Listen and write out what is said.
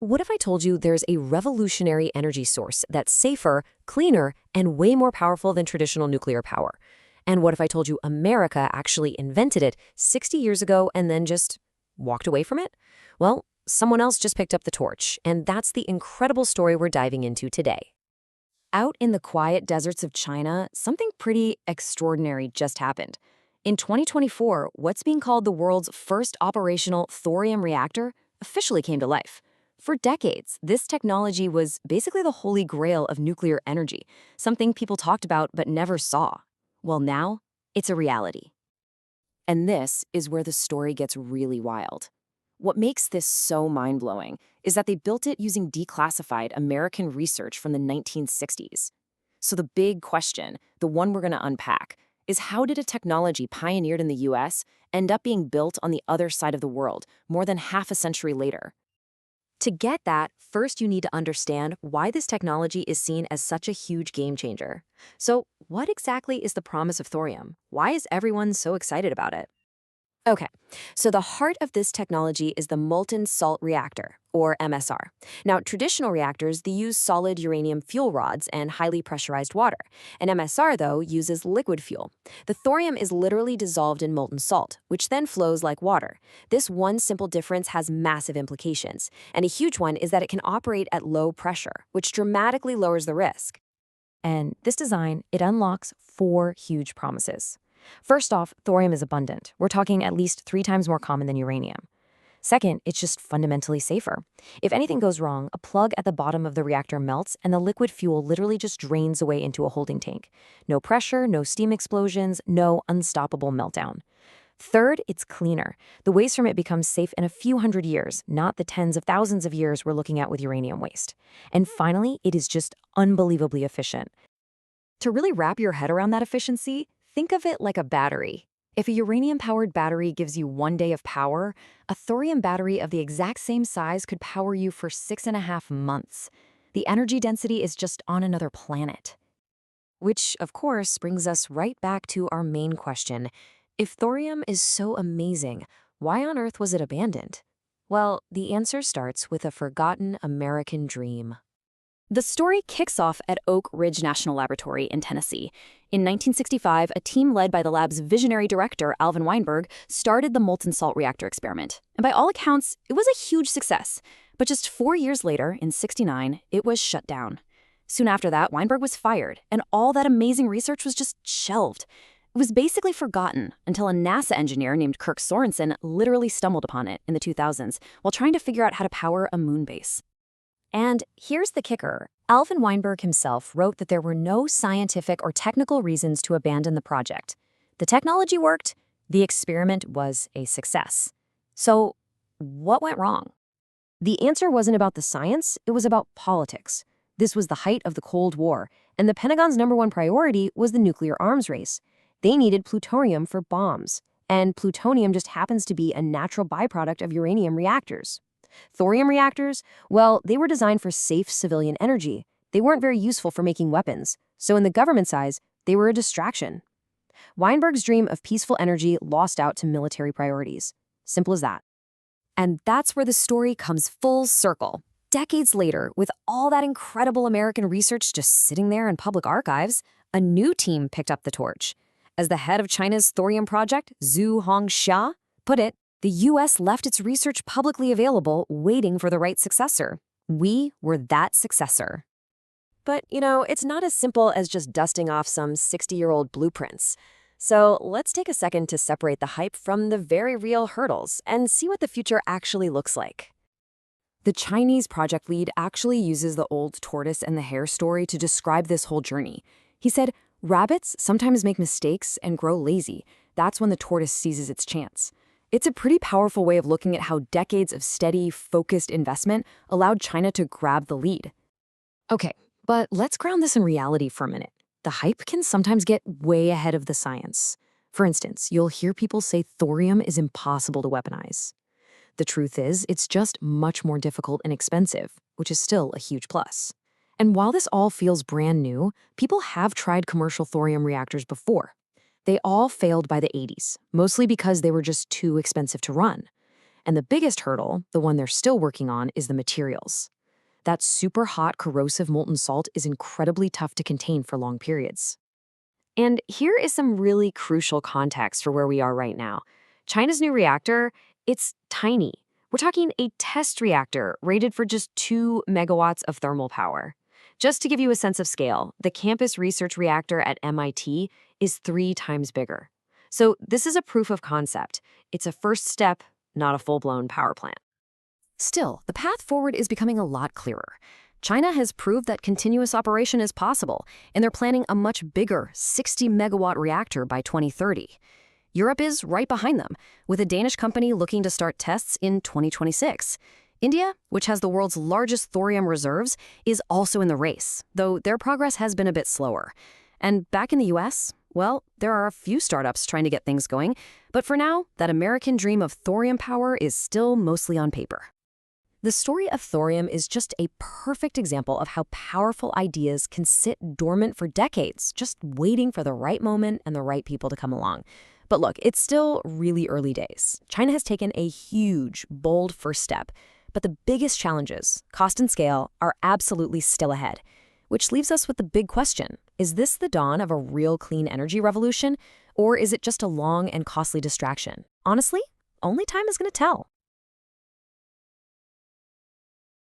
What if I told you there's a revolutionary energy source that's safer, cleaner, and way more powerful than traditional nuclear power? And what if I told you America actually invented it 60 years ago and then just walked away from it? Well, someone else just picked up the torch, and that's the incredible story we're diving into today. Out in the quiet deserts of China, something pretty extraordinary just happened. In 2024, what's being called the world's first operational thorium reactor officially came to life. For decades, this technology was basically the holy grail of nuclear energy, something people talked about but never saw. Well, now, it's a reality. And this is where the story gets really wild. What makes this so mind-blowing is that they built it using declassified American research from the 1960s. So the big question, the one we're going to unpack, is how did a technology pioneered in the US end up being built on the other side of the world more than half a century later? To get that, first you need to understand why this technology is seen as such a huge game changer. So, what exactly is the promise of thorium? Why is everyone so excited about it? Okay, so the heart of this technology is the molten salt reactor, or MSR. Now, traditional reactors, they use solid uranium fuel rods and highly pressurized water. An MSR, though, uses liquid fuel. The thorium is literally dissolved in molten salt, which then flows like water. This one simple difference has massive implications, and a huge one is that it can operate at low pressure, which dramatically lowers the risk. And this design, it unlocks 4 huge promises. First off, thorium is abundant. We're talking at least 3 times more common than uranium. Second, it's just fundamentally safer. If anything goes wrong, a plug at the bottom of the reactor melts and the liquid fuel literally just drains away into a holding tank. No pressure, no steam explosions, no unstoppable meltdown. Third, it's cleaner. The waste from it becomes safe in a few hundred years, not the tens of thousands of years we're looking at with uranium waste. And finally, it is just unbelievably efficient. To really wrap your head around that efficiency, think of it like a battery. If a uranium-powered battery gives you 1 day of power, a thorium battery of the exact same size could power you for 6.5 months. The energy density is just on another planet. Which, of course, brings us right back to our main question. If thorium is so amazing, why on earth was it abandoned? Well, the answer starts with a forgotten American dream. The story kicks off at Oak Ridge National Laboratory in Tennessee. In 1965, a team led by the lab's visionary director, Alvin Weinberg, started the molten salt reactor experiment. And by all accounts, it was a huge success. But just 4 years later, in '69, it was shut down. Soon after that, Weinberg was fired, and all that amazing research was just shelved. It was basically forgotten until a NASA engineer named Kirk Sorensen literally stumbled upon it in the 2000s while trying to figure out how to power a moon base. And here's the kicker. Alvin Weinberg himself wrote that there were no scientific or technical reasons to abandon the project. The technology worked, the experiment was a success. So, what went wrong? The answer wasn't about the science, it was about politics. This was the height of the Cold War, and the Pentagon's #1 priority was the nuclear arms race. They needed plutonium for bombs, and plutonium just happens to be a natural byproduct of uranium reactors. Thorium reactors, well, they were designed for safe civilian energy. They weren't very useful for making weapons, so in the government's eyes, they were a distraction. Weinberg's dream of peaceful energy lost out to military priorities. Simple as that. And that's where the story comes full circle. Decades later, with all that incredible American research just sitting there in public archives, a new team picked up the torch. As the head of China's thorium project, Zhu Hongxia, put it, the US left its research publicly available, waiting for the right successor. We were that successor. But, it's not as simple as just dusting off some 60-year-old blueprints. So let's take a second to separate the hype from the very real hurdles and see what the future actually looks like. The Chinese project lead actually uses the old tortoise and the hare story to describe this whole journey. He said, "Rabbits sometimes make mistakes and grow lazy. That's when the tortoise seizes its chance." It's a pretty powerful way of looking at how decades of steady, focused investment allowed China to grab the lead. Okay, but let's ground this in reality for a minute. The hype can sometimes get way ahead of the science. For instance, you'll hear people say thorium is impossible to weaponize. The truth is, it's just much more difficult and expensive, which is still a huge plus. And while this all feels brand new, people have tried commercial thorium reactors before. They all failed by the '80s, mostly because they were just too expensive to run. And the biggest hurdle, the one they're still working on, is the materials. That super hot, corrosive molten salt is incredibly tough to contain for long periods. And here is some really crucial context for where we are right now. China's new reactor, it's tiny. We're talking a test reactor rated for just 2 megawatts of thermal power. Just to give you a sense of scale, the campus research reactor at MIT is 3 times bigger. So this is a proof of concept. It's a first step, not a full-blown power plant. Still, the path forward is becoming a lot clearer. China has proved that continuous operation is possible, and they're planning a much bigger 60-megawatt reactor by 2030. Europe is right behind them, with a Danish company looking to start tests in 2026. India, which has the world's largest thorium reserves, is also in the race, though their progress has been a bit slower. And back in the US, well, there are a few startups trying to get things going, but for now, that American dream of thorium power is still mostly on paper. The story of thorium is just a perfect example of how powerful ideas can sit dormant for decades, just waiting for the right moment and the right people to come along. But look, it's still really early days. China has taken a huge, bold first step, but the biggest challenges, cost and scale, are absolutely still ahead. Which leaves us with the big question: is this the dawn of a real clean energy revolution, or is it just a long and costly distraction? Honestly, only time is going to tell.